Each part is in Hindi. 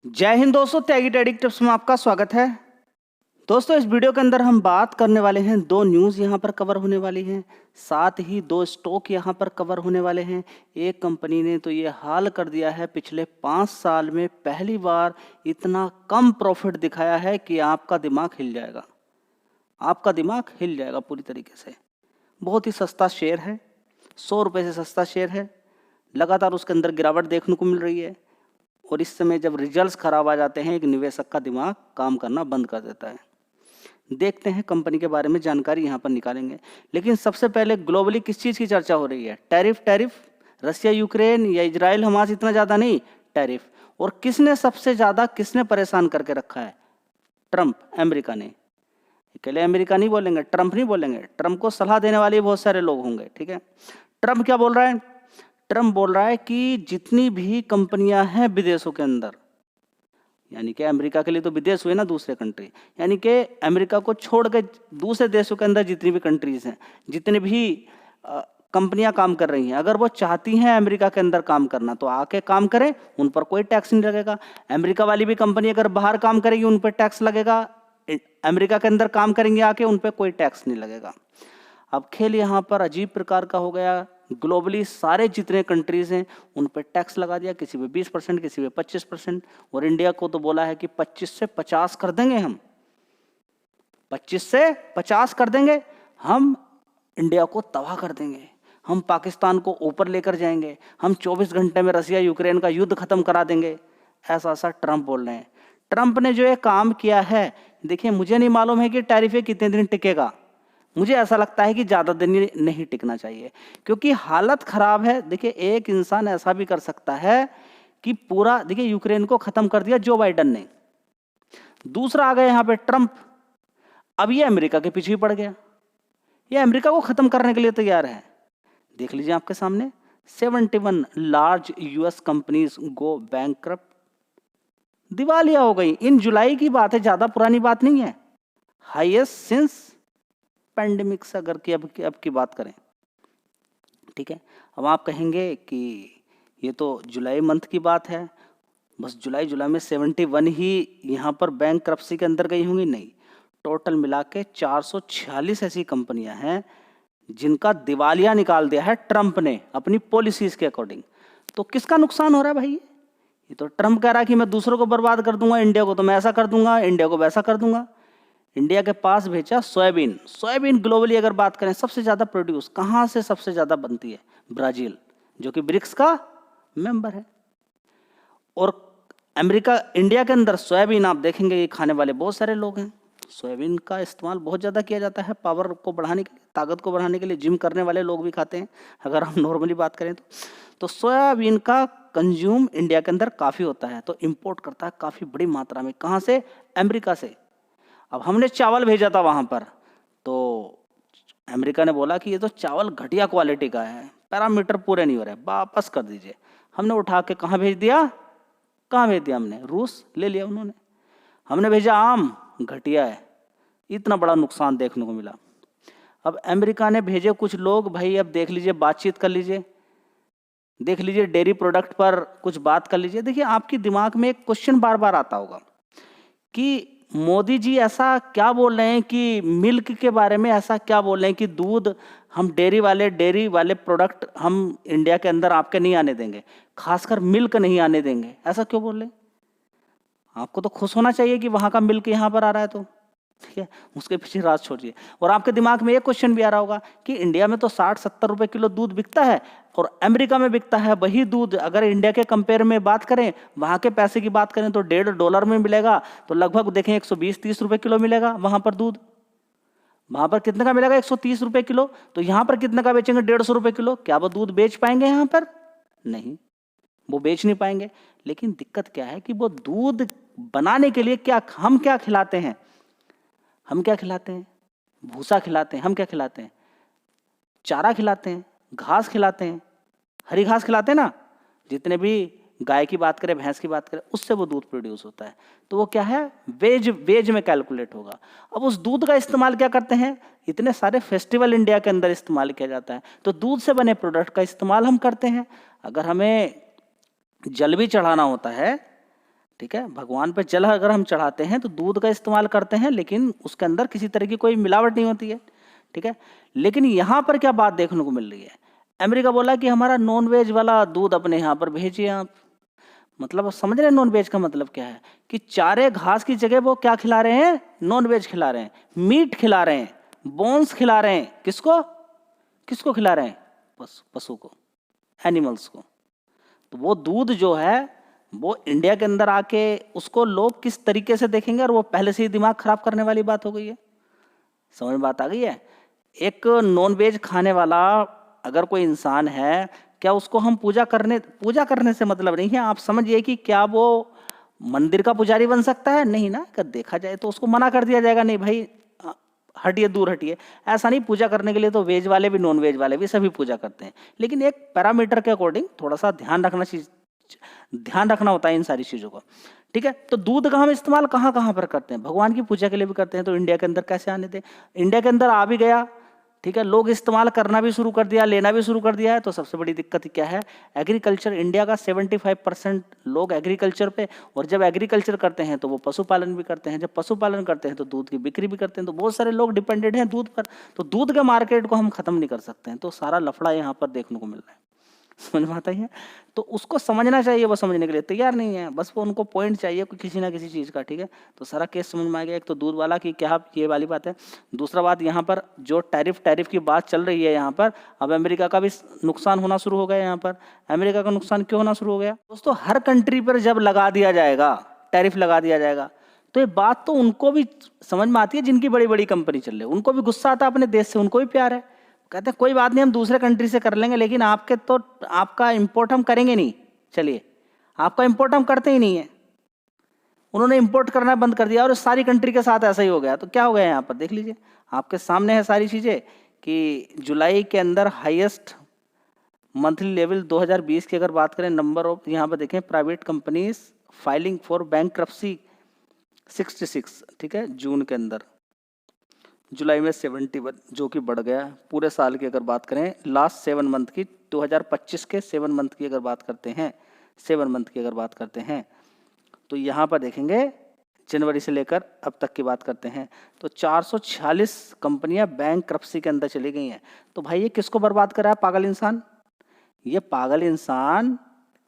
जय हिंद दोस्तों, त्यागी ट्रेडिंग टिप्स में आपका स्वागत है। दोस्तों, इस वीडियो के अंदर हम बात करने वाले हैं, दो न्यूज़ यहाँ पर कवर होने वाली हैं, साथ ही दो स्टॉक यहाँ पर कवर होने वाले हैं। एक कंपनी ने तो ये हाल कर दिया है, पिछले 5 साल में पहली बार इतना कम प्रॉफिट दिखाया है कि आपका दिमाग हिल जाएगा। आपका दिमाग हिल जाएगा पूरी तरीके से। बहुत ही सस्ता शेयर है, 100 रुपये से सस्ता शेयर है। लगातार उसके अंदर गिरावट देखने को मिल रही है और इस समय जब रिजल्ट्स खराब आ जाते हैं, एक निवेशक का दिमाग काम करना बंद कर देता है। देखते हैं कंपनी के बारे में जानकारी यहाँ पर निकालेंगे, लेकिन सबसे पहले ग्लोबली किस चीज़ की चर्चा हो रही है? टैरिफ, रशिया यूक्रेन या इजराइल हमास, इतना ज़्यादा नहीं, टैरिफ। और किसने सबसे ज़्यादा किसने परेशान करके रखा है? ट्रंप, अमेरिका ने। अकेले अमेरिका नहीं बोलेंगे, ट्रंप नहीं बोलेंगे, ट्रंप को सलाह देने वाले बहुत सारे लोग होंगे, ठीक है। ट्रंप क्या बोल रहा है? ट्रंप बोल रहा है कि जितनी भी कंपनियां हैं विदेशों के अंदर, यानी कि अमेरिका के लिए तो विदेश हुए ना दूसरे कंट्री, यानी कि अमेरिका को छोड़ के दूसरे देशों के अंदर जितनी भी कंट्रीज हैं, जितनी भी कंपनियां काम कर रही हैं, अगर वो चाहती हैं अमेरिका के अंदर काम करना तो आके काम करें, उन पर कोई टैक्स नहीं लगेगा। अमेरिका वाली भी कंपनी अगर बाहर काम करेगी उन पर टैक्स लगेगा, अमेरिका के अंदर काम करेंगे आके उन पर कोई टैक्स नहीं लगेगा। अब खेल यहाँ पर अजीब प्रकार का हो गया। ग्लोबली सारे जितने कंट्रीज हैं उन पर टैक्स लगा दिया, किसी पे 20%, किसी पे 25%, और इंडिया को तो बोला है कि 25 से 50 कर देंगे हम, 25 से 50 कर देंगे हम, इंडिया को तबाह कर देंगे, हम पाकिस्तान को ऊपर लेकर जाएंगे, हम 24 घंटे में रसिया यूक्रेन का युद्ध खत्म करा देंगे। ऐसा ऐसा ट्रंप बोल रहे हैं। ट्रंप ने जो ये काम किया है, देखिए मुझे नहीं मालूम है कि टैरिफ कितने दिन टिकेगा। मुझे ऐसा लगता है कि ज़्यादा दिन नहीं टिकना चाहिए, क्योंकि हालत ख़राब है। देखिए एक इंसान ऐसा भी कर सकता है कि पूरा, देखिए यूक्रेन को ख़त्म कर दिया जो बाइडन ने, दूसरा आ गया यहाँ पे ट्रंप, अब ये अमेरिका के पीछे ही पड़ गया, ये अमेरिका को ख़त्म करने के लिए तैयार है। देख लीजिए आपके सामने, 71 लार्ज यूएस कंपनीज गो बैंकक्रप्ट, दिवालिया हो गई। इन जुलाई की बात है, ज़्यादा पुरानी बात नहीं है, हाईएस्ट सिंस पैंडेमिक से अगर की अब की बात करें, ठीक है। अब आप कहेंगे कि ये तो जुलाई मंथ की बात है, बस जुलाई में 71 ही यहाँ पर बैंकक्रप्सी के अंदर गई होंगी, नहीं, टोटल मिला के 446 ऐसी कंपनियां हैं जिनका दिवालिया निकाल दिया है ट्रंप ने अपनी पॉलिसीज के अकॉर्डिंग। तो किसका नुकसान हो रहा है भाई? ये तो ट्रंप कह रहा है कि मैं दूसरों को बर्बाद कर दूंगा, इंडिया को तो मैं ऐसा कर दूंगा, इंडिया को वैसा कर दूंगा। इंडिया के पास भेजा सोयाबीन ग्लोबली अगर बात करें सबसे ज़्यादा प्रोड्यूस कहाँ से सबसे ज़्यादा बनती है? ब्राज़ील, जो कि ब्रिक्स का मेंबर है। और अमेरिका, इंडिया के अंदर सोयाबीन आप देखेंगे ये खाने वाले बहुत सारे लोग हैं। सोयाबीन का इस्तेमाल बहुत ज़्यादा किया जाता है पावर को बढ़ाने के लिए, ताकत को बढ़ाने के लिए, जिम करने वाले लोग भी खाते हैं अगर हम नॉर्मली बात करें तो सोयाबीन का कंज्यूम इंडिया के अंदर काफ़ी होता है, तो इम्पोर्ट करता है काफ़ी बड़ी मात्रा में। कहाँ से? अमेरिका से। अब हमने चावल भेजा था वहाँ पर, तो अमेरिका ने बोला कि ये तो चावल घटिया क्वालिटी का है, पैरामीटर पूरे नहीं हो रहे, वापस कर दीजिए। हमने उठा के कहाँ भेज दिया? कहाँ भेज दिया हमने? रूस ले लिया उन्होंने। हमने भेजा आम, घटिया है, इतना बड़ा नुकसान देखने को मिला। अब अमेरिका ने भेजे कुछ लोग, भाई अब देख लीजिए, बातचीत कर लीजिए, देख लीजिए डेयरी प्रोडक्ट पर कुछ बात कर लीजिए। देखिए आपके दिमाग में एक क्वेश्चन बार बार आता होगा कि मोदी जी ऐसा क्या बोल रहे हैं, कि मिल्क के बारे में ऐसा क्या बोल रहे हैं कि दूध हम डेयरी वाले प्रोडक्ट हम इंडिया के अंदर आपके नहीं आने देंगे, खासकर मिल्क नहीं आने देंगे, ऐसा क्यों बोल रहे हैं? आपको तो खुश होना चाहिए कि वहाँ का मिल्क यहाँ पर आ रहा है, तो ठीक है, उसके पीछे राज छोड़िए। और आपके दिमाग में एक क्वेश्चन भी आ रहा होगा कि इंडिया में तो 60-70 रुपए किलो दूध बिकता है और अमेरिका में बिकता है वही दूध, अगर इंडिया के कंपेयर में बात करें, वहाँ के पैसे की बात करें तो $1.5 में मिलेगा, तो लगभग देखें 120-130 रुपए किलो मिलेगा वहाँ पर दूध। वहाँ पर कितने का मिलेगा? 130 रुपए किलो। तो यहाँ पर कितने का बेचेंगे? 150 रुपए किलो। क्या वो दूध बेच पाएंगे यहाँ पर? नहीं, वो बेच नहीं पाएंगे। लेकिन दिक्कत क्या है कि वो दूध बनाने के लिए हम क्या खिलाते हैं? हम क्या खिलाते हैं? भूसा खिलाते हैं। हम क्या खिलाते हैं? चारा खिलाते हैं, घास खिलाते हैं, हरी घास खिलाते हैं ना। जितने भी गाय की बात करें, भैंस की बात करें, उससे वो दूध प्रोड्यूस होता है। तो वो क्या है? वेज में कैलकुलेट होगा। अब उस दूध का इस्तेमाल क्या करते हैं? इतने सारे फेस्टिवल इंडिया के अंदर इस्तेमाल किया जाता है, तो दूध से बने प्रोडक्ट का इस्तेमाल हम करते हैं। अगर हमें जल भी चढ़ाना होता है ठीक है, भगवान पे जल अगर हम चढ़ाते हैं तो दूध का इस्तेमाल करते हैं, लेकिन उसके अंदर किसी तरह की कोई मिलावट नहीं होती है। ठीक है, लेकिन यहाँ पर क्या बात देखने को मिल रही है, अमेरिका बोला कि हमारा नॉन वेज वाला दूध अपने यहाँ पर भेजिए आप। मतलब समझ रहे हैं नॉन वेज का मतलब क्या है, कि चारे घास की जगह वो क्या खिला रहे हैं, नॉन वेज खिला रहे हैं, मीट खिला रहे हैं, बोन्स खिला रहे हैं। किसको किसको खिला रहे हैं? पशु को, एनिमल्स को। तो वो दूध जो है वो इंडिया के अंदर आके उसको लोग किस तरीके से देखेंगे, और वो पहले से ही दिमाग खराब करने वाली बात हो गई है। समझ में बात आ गई है? एक नॉन वेज खाने वाला अगर कोई इंसान है, क्या उसको हम पूजा करने से मतलब नहीं है। आप समझिए कि क्या वो मंदिर का पुजारी बन सकता है? नहीं ना। अगर देखा जाए तो उसको मना कर दिया जाएगा, नहीं भाई हटिए, दूर हटिए। ऐसा नहीं, पूजा करने के लिए तो वेज वाले भी नॉन वेज वाले भी सभी पूजा करते हैं, लेकिन एक पैरामीटर के अकॉर्डिंग थोड़ा सा ध्यान रखना होता है इन सारी चीज़ों को। ठीक है, तो दूध का हम इस्तेमाल कहाँ कहाँ पर करते हैं? भगवान की पूजा के लिए भी करते हैं, तो इंडिया के अंदर कैसे आने दें? इंडिया के अंदर आ भी गया, ठीक है, लोग इस्तेमाल करना भी शुरू कर दिया, लेना भी शुरू कर दिया है। तो सबसे बड़ी दिक्कत क्या है? एग्रीकल्चर। इंडिया का 75% लोग एग्रीकल्चर पे, और जब एग्रीकल्चर करते हैं तो वो पशुपालन भी करते हैं, जब पशुपालन करते हैं तो दूध की बिक्री भी करते हैं। तो बहुत सारे लोग डिपेंडेंट हैं दूध पर। तो दूध के मार्केट को हम खत्म नहीं कर सकते हैं, तो सारा लफड़ा यहाँ पर देखने को मिल रहा है। समझ में आता ही है? तो उसको समझना चाहिए, वो समझने के लिए तैयार नहीं है। बस वो उनको पॉइंट चाहिए किसी ना किसी चीज़ का। ठीक है, तो सारा केस समझ में आ गया। एक तो दूध वाला की क्या, ये वाली बात है। दूसरा बात, यहाँ पर जो टैरिफ की बात चल रही है, यहाँ पर अब अमेरिका का भी नुकसान होना शुरू हो गया। यहाँ पर अमेरिका का नुकसान क्यों होना शुरू हो गया? दोस्तों, हर कंट्री पर जब लगा दिया जाएगा, टैरिफ लगा दिया जाएगा, तो ये बात तो उनको भी समझ में आती है जिनकी बड़ी बड़ी कंपनी चल रही है। उनको भी गुस्सा आता है अपने देश से, उनको भी प्यार है। कहते हैं कोई बात नहीं, हम दूसरे कंट्री से कर लेंगे, लेकिन आपका इंपोर्ट हम करेंगे नहीं। चलिए, आपका इंपोर्ट हम करते ही नहीं है। उन्होंने इंपोर्ट करना बंद कर दिया, और सारी कंट्री के साथ ऐसा ही हो गया। तो क्या हो गया यहाँ पर देख लीजिए, आपके सामने है सारी चीज़ें, कि जुलाई के अंदर हाईएस्ट मंथली लेवल 2020 की अगर बात करें, नंबर ऑफ, यहाँ पर देखें, private companies filing for bankruptcy 66। ठीक है, जून के अंदर, जुलाई में 71, जो कि बढ़ गया। पूरे साल की अगर बात करें, लास्ट 7 मंथ की, 2025 के 7 मंथ की अगर बात करते हैं, 7 मंथ की अगर बात करते हैं, तो यहाँ पर देखेंगे जनवरी से लेकर अब तक की बात करते हैं, तो 446 कंपनियां बैंक्रप्सी के अंदर चली गई हैं। तो भाई ये किसको बर्बाद कर रहा है? पागल इंसान। ये पागल इंसान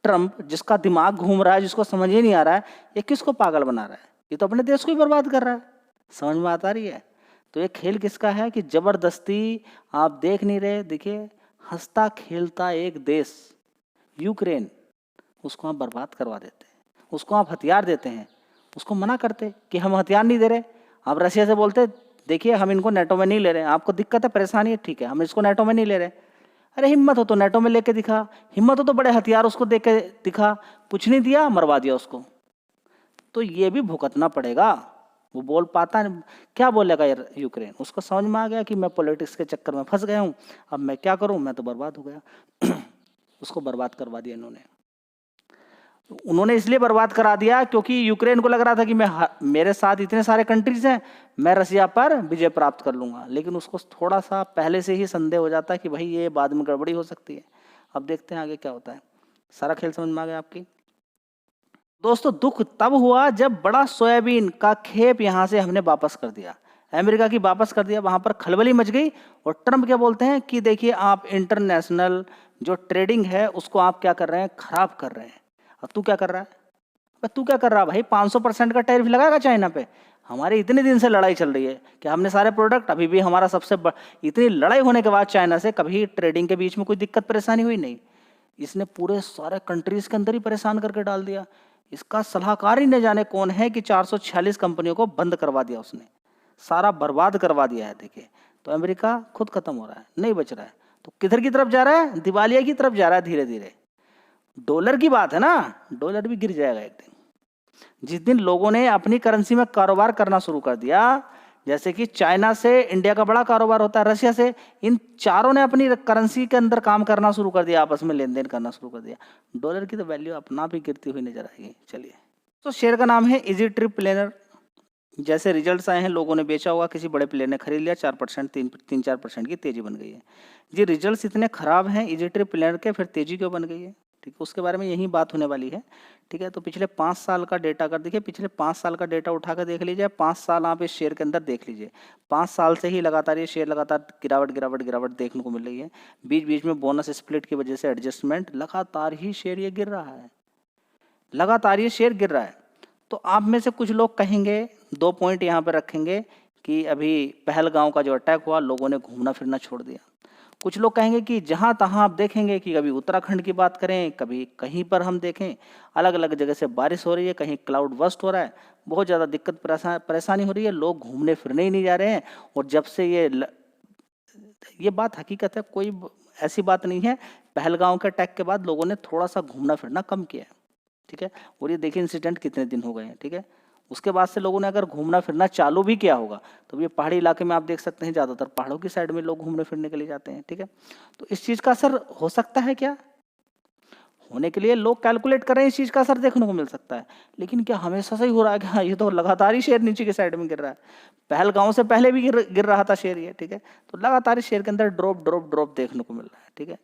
ट्रंप, जिसका दिमाग घूम रहा है, जिसको समझ ही नहीं आ रहा है, ये किसको पागल बना रहा है? ये तो अपने देश को ही बर्बाद कर रहा है। समझ में आता रही है? तो ये खेल किसका है, कि जबरदस्ती आप देख नहीं रहे। देखिए, हंसता खेलता एक देश यूक्रेन, उसको आप बर्बाद करवा देते हैं, उसको आप हथियार देते हैं, उसको मना करते कि हम हथियार नहीं दे रहे। आप रशिया से बोलते देखिए हम इनको नेटो में नहीं ले रहे, आपको दिक्कत है, परेशानी है, ठीक है, हम इसको नेटो में नहीं ले रहे। अरे हिम्मत हो तो नेटो में लेके दिखा, हिम्मत हो तो बड़े हथियार उसको दे के दिखा। कुछ नहीं दिया, मरवा दिया उसको। तो ये भी भुगतना पड़ेगा। वो बोल पाता नहीं, क्या बोलेगा यार यूक्रेन? उसको समझ में आ गया कि मैं पॉलिटिक्स के चक्कर में फंस गया हूँ, अब मैं क्या करूँ, मैं तो बर्बाद हो गया। उसको बर्बाद करवा दिया उन्होंने इसलिए बर्बाद करा दिया क्योंकि यूक्रेन को लग रहा था कि मेरे साथ इतने सारे कंट्रीज हैं, मैं रसिया पर विजय प्राप्त कर लूंगा। लेकिन उसको थोड़ा सा पहले से ही संदेह हो जाता है कि भाई ये बाद में गड़बड़ी हो सकती है। अब देखते हैं आगे क्या होता है। सारा खेल समझ में आ गया आपकी? दोस्तों, दुख तब हुआ जब बड़ा सोयाबीन का खेप यहां से हमने वापस कर दिया, अमेरिका की वापस कर दिया। वहां पर खलबली मच गई, और ट्रंप क्या बोलते हैं कि देखिए आप इंटरनेशनल जो ट्रेडिंग है उसको आप क्या कर रहे हैं, खराब कर रहे हैं। अब तू क्या कर रहा है? तू क्या कर रहा है भाई? 500% का टैरिफ लगाएगा चाइना पे? हमारी इतने दिन से लड़ाई चल रही है कि हमने सारे प्रोडक्ट, अभी भी हमारा इतनी लड़ाई होने के बाद चाइना से कभी ट्रेडिंग के बीच में कोई दिक्कत परेशानी हुई नहीं। इसने पूरे सारे कंट्रीज के अंदर ही परेशान करके डाल दिया। इसका सलाहकार ही न जाने कौन है कि 446 कंपनियों को बंद करवा दिया उसने, सारा बर्बाद करवा दिया है। देखिए, तो अमेरिका खुद खत्म हो रहा है, नहीं बच रहा है। तो किधर की तरफ जा रहा है? दिवालिया की तरफ जा रहा है धीरे धीरे। डॉलर की बात है ना, डॉलर भी गिर जाएगा एक दिन। जिस दिन लोगों ने अपनी करेंसी में कारोबार करना शुरू कर दिया, जैसे कि चाइना से इंडिया का बड़ा कारोबार होता है, रशिया से, इन चारों ने अपनी करेंसी के अंदर काम करना शुरू कर दिया, आपस में लेन देन करना शुरू कर दिया, डॉलर की तो वैल्यू अपना भी गिरती हुई नजर आएगी। चलिए, तो शेयर का नाम है इजी ट्रिप प्लानर। जैसे रिजल्ट्स आए हैं, लोगों ने बेचा होगा, किसी बड़े प्लेयर ने खरीद लिया, 4% 3-4% की तेजी बन गई है। ये रिजल्ट्स इतने खराब हैं इजी ट्रिप प्लानर के, फिर तेजी क्यों बन गई है? ठीक है, उसके बारे में यही बात होने वाली है। ठीक है, तो पिछले 5 साल का डेटा अगर देखिए, पिछले 5 साल का डेटा उठाकर देख लीजिए, 5 साल आप इस शेयर के अंदर देख लीजिए, 5 साल से ही लगातार ये शेयर लगातार गिरावट गिरावट गिरावट देखने को मिल रही है। बीच बीच में बोनस स्प्लिट की वजह से एडजस्टमेंट, लगातार ही शेयर ये गिर रहा है, लगातार ये शेयर गिर रहा है। तो आप में से कुछ लोग कहेंगे, 2 पॉइंट यहाँ पर रखेंगे कि अभी पहलगांव का जो अटैक हुआ, लोगों ने घूमना फिरना छोड़ दिया। कुछ लोग कहेंगे कि जहाँ तहाँ आप देखेंगे कि कभी उत्तराखंड की बात करें, कभी कहीं पर हम देखें, अलग अलग जगह से बारिश हो रही है, कहीं क्लाउड बस्ट हो रहा है, बहुत ज़्यादा दिक्कत परेशानी हो रही है, लोग घूमने फिरने ही नहीं जा रहे हैं। और जब से ये बात हकीकत है, कोई ऐसी बात नहीं है, पहलगांव के अटैक के बाद लोगों ने थोड़ा सा घूमना फिरना कम किया है। ठीक है, और ये देखिए इंसिडेंट कितने दिन हो गए हैं। ठीक है, उसके बाद से लोगों ने अगर घूमना फिरना चालू भी किया होगा, तो ये पहाड़ी इलाके में आप देख सकते हैं, ज़्यादातर पहाड़ों की साइड में लोग घूमने फिरने के लिए जाते हैं। ठीक है, तो इस चीज़ का असर हो सकता है क्या? होने के लिए लोग कैलकुलेट कर रहे हैं, इस चीज़ का असर देखने को मिल सकता है। लेकिन क्या हमेशा से ही हो रहा है? क्या ये तो लगातार ही शेयर नीचे की साइड में गिर रहा है। पहलगांव से पहले भी गिर रहा था शेयर ये। ठीक है, तो लगातार शेयर के अंदर ड्रॉप ड्रॉप ड्रॉप देखने को मिल रहा है। ठीक है,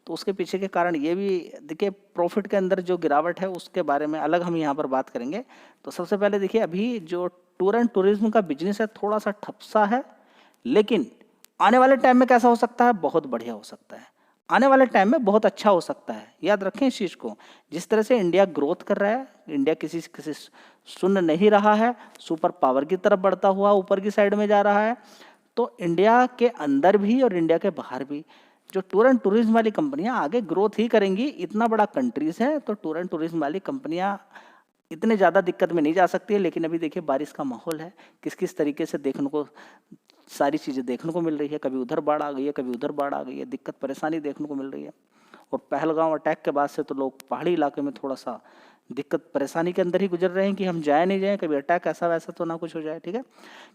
तो उसके पीछे के कारण ये भी देखिए, प्रॉफिट के अंदर जो गिरावट है उसके बारे में अलग हम यहाँ पर बात करेंगे। तो सबसे पहले देखिए, अभी जो टूर एंड टूरिज्म का बिजनेस है थोड़ा सा ठप्सा है, लेकिन आने वाले टाइम में कैसा हो सकता है? बहुत बढ़िया हो सकता है, आने वाले टाइम में बहुत अच्छा हो सकता है। याद रखें इस चीज़ को, जिस तरह से इंडिया ग्रोथ कर रहा है, इंडिया किसी किसी सुन नहीं रहा है, सुपर पावर की तरफ बढ़ता हुआ ऊपर की साइड में जा रहा है। तो इंडिया के अंदर भी और इंडिया के बाहर भी जो टूर एंड टूरिज्म वाली कंपनियां आगे ग्रोथ ही करेंगी। इतना बड़ा कंट्रीज है, तो टूर एंड टूरिज्म वाली कंपनियां इतने ज़्यादा दिक्कत में नहीं जा सकती है। लेकिन अभी देखिए बारिश का माहौल है, किस किस तरीके से देखने को सारी चीज़ें देखने को मिल रही है, कभी उधर बाढ़ आ गई है, कभी उधर बाढ़ आ गई है, दिक्कत परेशानी देखने को मिल रही है। और पहलगांव अटैक के बाद से तो लोग पहाड़ी इलाके में थोड़ा सा दिक्कत परेशानी के अंदर ही गुजर रहे हैं कि हम जाए नहीं जाए, कभी अटैक ऐसा वैसा तो ना कुछ हो जाए। ठीक है,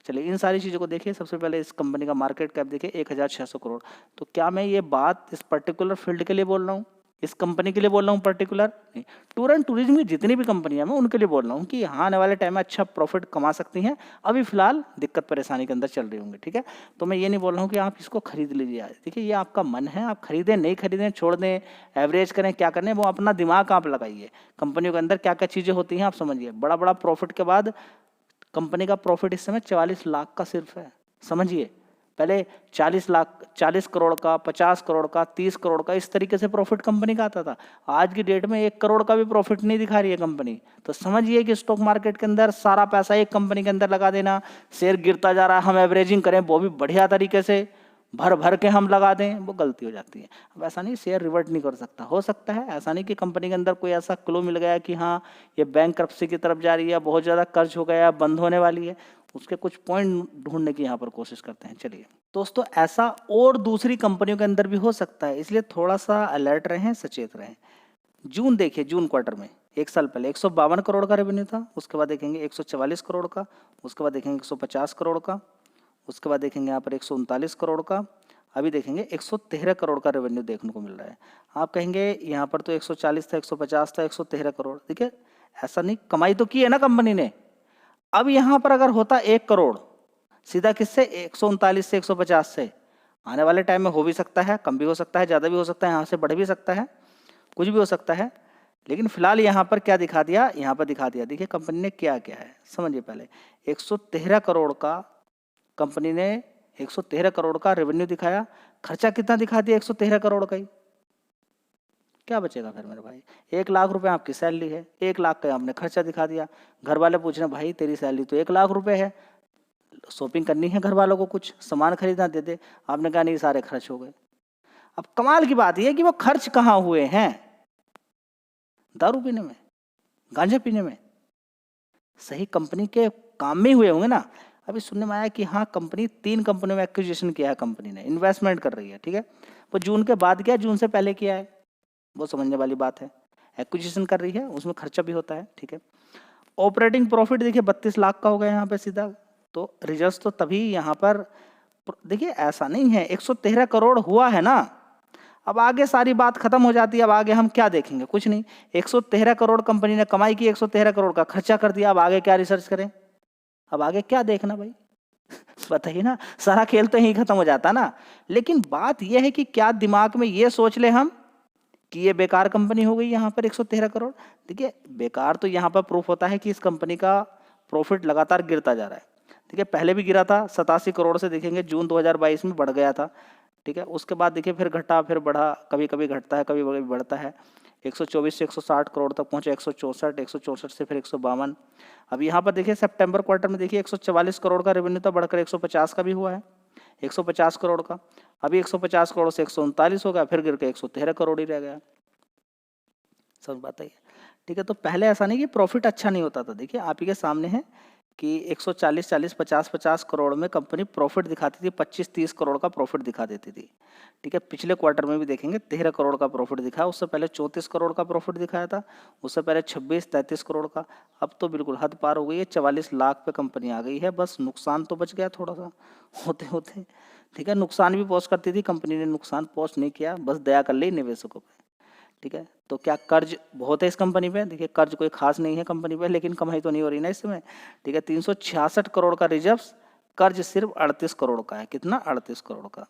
चलिए इन सारी चीज़ों को देखिए। सबसे पहले इस कंपनी का मार्केट कैप देखिए 1600 करोड़। तो क्या मैं ये बात इस पर्टिकुलर फील्ड के लिए बोल रहा हूँ, इस कंपनी के लिए बोल रहा हूँ पर्टिकुलर नहीं, टूर एंड टूरिज्म की जितनी भी कंपनियां मैं उनके लिए बोल रहा हूँ कि हाँ आने वाले टाइम में अच्छा प्रॉफिट कमा सकती हैं, अभी फिलहाल दिक्कत परेशानी के अंदर चल रही होंगी। ठीक है, तो मैं ये नहीं बोल रहा हूँ कि आप इसको खरीद लीजिए। देखिए ये आपका मन है, आप खरीदें नहीं खरीदें, छोड़ दें, एवरेज करें, क्या करें, वो अपना दिमाग आप लगाइए। कंपनियों के अंदर क्या क्या चीज़ें होती हैं आप समझिए। बड़ा बड़ा प्रॉफिट के बाद कंपनी का प्रॉफिट इस समय 44 लाख का सिर्फ है, समझिए। पहले 40 करोड़ का, 50 करोड़ का, 30 करोड़ का, इस तरीके से प्रॉफिट कंपनी का आता था। आज की डेट में 1 करोड़ का भी प्रॉफिट नहीं दिखा रही है कंपनी। तो समझिए कि स्टॉक मार्केट के अंदर सारा पैसा एक कंपनी के अंदर लगा देना, शेयर गिरता जा रहा है, हम एवरेजिंग करें वो भी बढ़िया तरीके से भर भर के हम लगा दें, वो गलती हो जाती है। अब ऐसा नहीं, शेयर रिवर्ट नहीं कर सकता, हो सकता है ऐसा नहीं कि कंपनी के अंदर कोई ऐसा क्लू मिल गया कि हाँ ये बैंकरप्सी की तरफ जा रही है, बहुत ज़्यादा कर्ज हो गया, बंद होने वाली है, उसके कुछ पॉइंट ढूंढने की यहाँ पर कोशिश करते हैं। चलिए दोस्तों, ऐसा और दूसरी कंपनियों के अंदर भी हो सकता है, इसलिए थोड़ा सा अलर्ट रहें, सचेत रहें। जून देखिए, जून क्वार्टर में एक साल पहले 152 करोड़ का रेवेन्यू था, उसके बाद देखेंगे 144 करोड़ का, उसके बाद देखेंगे 150 करोड़ का, उसके बाद देखेंगे यहाँ पर 139 करोड़ का, अभी देखेंगे 113 करोड़ का रेवेन्यू देखने को मिल रहा है। आप कहेंगे यहाँ पर तो 140 था, 150 था, 113 करोड़। देखिए ऐसा नहीं, कमाई तो की है ना कंपनी ने। अब यहाँ पर अगर होता 1 करोड़, सीधा किससे, 139 से, 150 से, आने वाले टाइम में हो भी सकता है, कम भी हो सकता है, ज़्यादा भी हो सकता है, यहाँ से बढ़ भी सकता है, कुछ भी हो सकता है। लेकिन फिलहाल यहाँ पर क्या दिखा दिया, यहाँ पर दिखा दिया। देखिए कंपनी ने क्या क्या है समझिए। पहले 113 करोड़ का कंपनी ने 113 करोड़ का रेवेन्यू दिखाया, खर्चा कितना दिखा दिया, 113 करोड़ का ही। क्या बचेगा फिर मेरे भाई? 1 लाख रुपए आपकी सैलरी है, 1 लाख का आपने खर्चा दिखा दिया। घर वाले पूछ रहे हैं भाई तेरी सैलरी तो 1 लाख रुपए है, शॉपिंग करनी है घर वालों को, कुछ सामान खरीदना, दे दे। आपने कहा नहीं सारे खर्च हो गए। अब कमाल की बात यह है कि वो खर्च कहाँ हुए हैं? दारू पीने में, गांजा पीने में, सही कंपनी के काम में हुए होंगे ना। अभी सुनने में आया कि हाँ कंपनी 3 कंपनियों में एक्विजिशन किया है, कंपनी ने इन्वेस्टमेंट कर रही है। ठीक है, वो जून के बाद किया, जून से पहले किया है, वो समझने वाली बात है। एक्विजिशन कर रही है, उसमें खर्चा भी होता है। ठीक है, ऑपरेटिंग प्रॉफिट देखिए 32 लाख का हो गया यहाँ पे सीधा। तो रिजल्ट तो तभी यहाँ पर देखिए, ऐसा नहीं है 113 करोड़ हुआ है ना, अब आगे सारी बात खत्म हो जाती है। अब आगे हम क्या देखेंगे, कुछ नहीं। 113 करोड़ कंपनी ने कमाई की, 113 करोड़ का खर्चा कर दिया, अब आगे क्या रिसर्च करें, अब आगे क्या देखना भाई? बताइए ना, सारा खेल तो यही खत्म हो जाता ना। लेकिन बात यह है कि क्या दिमाग में ये सोच ले हम कि ये बेकार कंपनी हो गई यहाँ पर 113 करोड़। देखिए बेकार तो यहाँ पर प्रूफ होता है कि इस कंपनी का प्रॉफिट लगातार गिरता जा रहा है। ठीक है, पहले भी गिरा था 87 करोड़ से, देखेंगे जून 2022 में बढ़ गया था। ठीक है, उसके बाद देखिए फिर घटा फिर बढ़ा, कभी कभी घटता है कभी कभी बढ़ता है। 124 से 160 करोड़ तक पहुंचे, 164 से फिर 152। अब यहाँ पर देखिए सितंबर क्वार्टर में देखिए 144 करोड़ का रेवेन्यू था, बढ़कर 150 का भी हुआ है, 150 करोड़ का। अभी 150 करोड़ से 139 हो गया, फिर गिर के 113 करोड़ ही रह गया। समझ बात है। ठीक है, तो पहले ऐसा नहीं कि प्रॉफिट अच्छा नहीं होता था। देखिए आप ही के सामने है कि 140 40 50 50 करोड़ में कंपनी प्रॉफिट दिखाती थी, 25 30 करोड़ का प्रॉफिट दिखा देती थी। ठीक है, पिछले क्वार्टर में भी देखेंगे 13 करोड़ का प्रॉफिट दिखाया, उससे पहले 34 करोड़ का प्रॉफिट दिखाया था, उससे पहले 26 33 करोड़ का। अब तो बिल्कुल हद पार हो गई है, 44 लाख पे कंपनी आ गई है। बस नुकसान तो बच गया थोड़ा सा होते होते। ठीक है, नुकसान भी पोस्ट करती थी कंपनी ने, नुकसान पोस्ट नहीं किया, बस दया कर ली निवेशकों पे। ठीक है, तो क्या कर्ज बहुत है इस कंपनी पे? देखिए कर्ज कोई खास नहीं है कंपनी पे, लेकिन कमाई तो नहीं हो रही ना इसमें। ठीक है, 366 करोड़ का रिजर्व्स, कर्ज सिर्फ 38 करोड़ का है। कितना? 38 करोड़ का।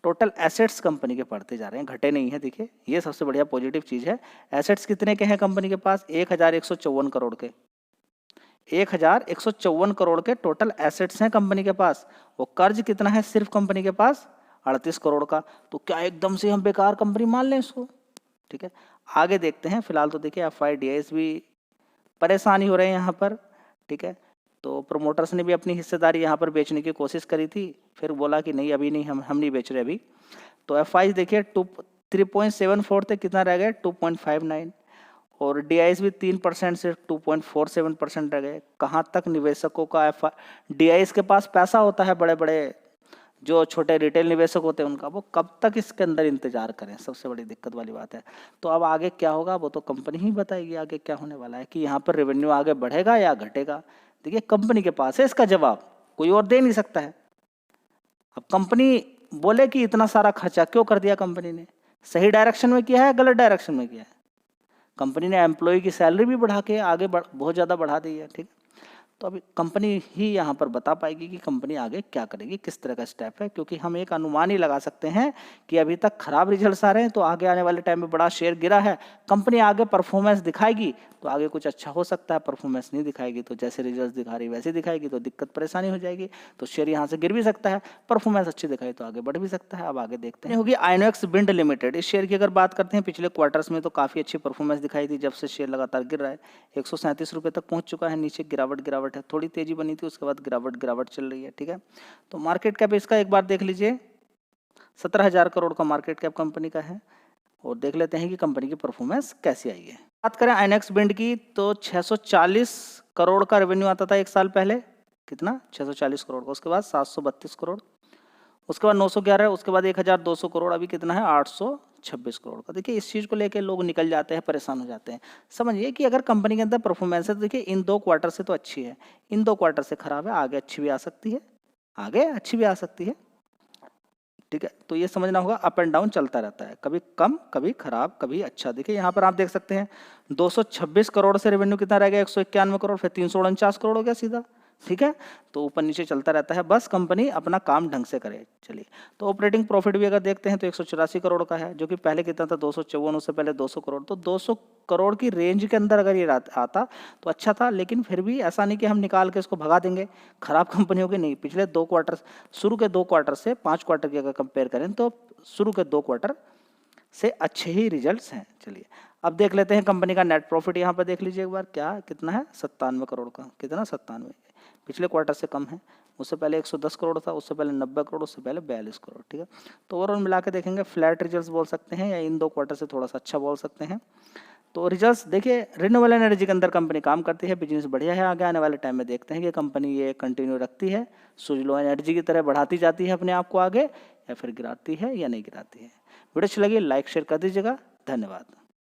टोटल एसेट्स कंपनी के बढ़ते जा रहे हैं, घटे नहीं है। देखिए ये सबसे बढ़िया पॉजिटिव चीज है। एसेट्स कितने के हैं कंपनी के पास? 1154 करोड़ के, 1154 करोड़ के टोटल एसेट्स हैं कंपनी के पास। वो कर्ज कितना है सिर्फ कंपनी के पास? 38 करोड़ का। तो क्या एकदम से हम बेकार कंपनी मान लें इसको? ठीक है, आगे देखते हैं। फिलहाल तो देखिए FIDIs भी परेशानी हो रहे हैं यहाँ पर। ठीक है, तो प्रोमोटर्स ने भी अपनी हिस्सेदारी यहाँ पर बेचने की कोशिश करी थी, फिर बोला कि नहीं अभी नहीं, हम नहीं बेच रहे अभी। तो FIs देखिए 3.74 थे, कितना रह गए? 2.59। और DIs भी 3% से 2.47% रह गए। कहाँ तक निवेशकों का DIs के पास पैसा होता है, बड़े बड़े जो छोटे रिटेल निवेशक होते हैं उनका, वो कब तक इसके अंदर इंतजार करें? सबसे बड़ी दिक्कत वाली बात है। तो अब आगे क्या होगा वो तो कंपनी ही बताएगी आगे क्या होने वाला है, कि यहाँ पर रेवेन्यू आगे बढ़ेगा या घटेगा। देखिए कंपनी के पास है इसका जवाब, कोई और दे नहीं सकता है। अब कंपनी बोले कि इतना सारा खर्चा क्यों कर दिया कंपनी ने, सही डायरेक्शन में किया है गलत डायरेक्शन में किया है? कंपनी ने एम्प्लॉय की सैलरी भी बढ़ा के आगे बहुत ज़्यादा बढ़ा दी है। ठीक है, तो अभी कंपनी ही यहाँ पर बता पाएगी कि कंपनी आगे क्या करेगी, किस तरह का स्टेप है। क्योंकि हम एक अनुमान ही लगा सकते हैं कि अभी तक खराब रिजल्ट्स आ रहे हैं, तो आगे आने वाले टाइम में बड़ा शेयर गिरा है, कंपनी आगे परफॉर्मेंस दिखाएगी तो आगे कुछ अच्छा हो सकता है। परफॉर्मेंस नहीं दिखाएगी तो जैसे रिजल्ट दिखा रही वैसे दिखाएगी तो दिक्कत परेशानी हो जाएगी, तो शेयर यहाँ से गिर भी सकता है। परफॉर्मेंस अच्छी दिखाई तो आगे बढ़ भी सकता है। अब आगे देखते हैं। होगी आइनॉक्स विंड लिमिटेड। इस शेयर की अगर बात करते हैं, पिछले क्वार्टर्स में तो काफ़ी अच्छी परफॉर्मेंस दिखाई थी, जब से शेयर लगातार गिर रहा है। 137 रुपये तक पहुँच चुका है, नीचे गिरावट है, थोड़ी तेजी बनी थी, उसके बाद गिरावट चल रही है। ठीक है, तो मार्केट कैप इसका एक बार देख लीजिए, 17,000 करोड़ का मार्केट कैप कंपनी का है। और देख लेते हैं कि कंपनी की परफॉर्मेंस कैसी आई है। बात करें आइनॉक्स विंड की, तो 640 करोड़ का रेवेन्यू आता था एक साल पहले। कितना? 640 करोड़ का। उसके बाद 732 करोड़, उसके बाद 911, उसके बाद 1200 करोड़, अभी कितना है? 826 करोड़ का। देखिए इस चीज़ को लेके लोग निकल जाते हैं, परेशान हो जाते हैं। समझिए कि अगर कंपनी के अंदर परफॉर्मेंस है तो देखिए इन 2 क्वार्टर से तो अच्छी है, इन 2 क्वार्टर से खराब है, आगे अच्छी भी आ सकती है, आगे अच्छी भी आ सकती है। ठीक है, तो ये समझना होगा, अप एंड डाउन चलता रहता है, कभी कम कभी खराब कभी अच्छा। देखिए यहाँ पर आप देख सकते हैं 226 करोड़ से रेवेन्यू कितना रह गया? 191 करोड़, फिर 349 करोड़ हो गया सीधा। ठीक है, तो ऊपर नीचे चलता रहता है, बस कंपनी अपना काम ढंग से करे। चलिए, तो ऑपरेटिंग प्रॉफिट भी अगर देखते हैं तो 184 करोड़ का है, जो कि पहले कितना था? 254, उससे पहले 200 करोड़। तो 200 करोड़ की रेंज के अंदर अगर ये आता तो अच्छा था, लेकिन फिर भी ऐसा नहीं कि हम निकाल के इसको भगा देंगे, खराब कंपनी होगी नहीं। पिछले 2 क्वार्टर, शुरू के 2 क्वार्टर से 5 क्वार्टर की अगर कंपेयर करें तो शुरू के 2 क्वार्टर से अच्छे ही रिजल्ट्स हैं। चलिए अब देख लेते हैं कंपनी का नेट प्रॉफिट। यहाँ पर देख लीजिए एक बार, क्या कितना है? 97 करोड़ का। कितना? 97। पिछले क्वार्टर से कम है, उससे पहले 110 करोड़ था, उससे पहले 90 करोड़, उससे पहले 42 करोड़। ठीक है, तो ओवरऑल मिला के देखेंगे फ्लैट रिजल्ट्स बोल सकते हैं, या इन 2 क्वार्टर से थोड़ा सा अच्छा बोल सकते हैं। तो रिजल्ट्स देखिए, रिन्यूएबल एनर्जी के अंदर कंपनी काम करती है, बिजनेस बढ़िया है। आगे आने वाले टाइम में देखते हैं कि कंपनी ये कंटिन्यू रखती है, सुजलो एनर्जी की तरह बढ़ाती जाती है अपने आप को आगे, या फिर गिराती है या नहीं गिराती है। वीडियो अच्छी लगी लाइक शेयर कर दीजिएगा। धन्यवाद।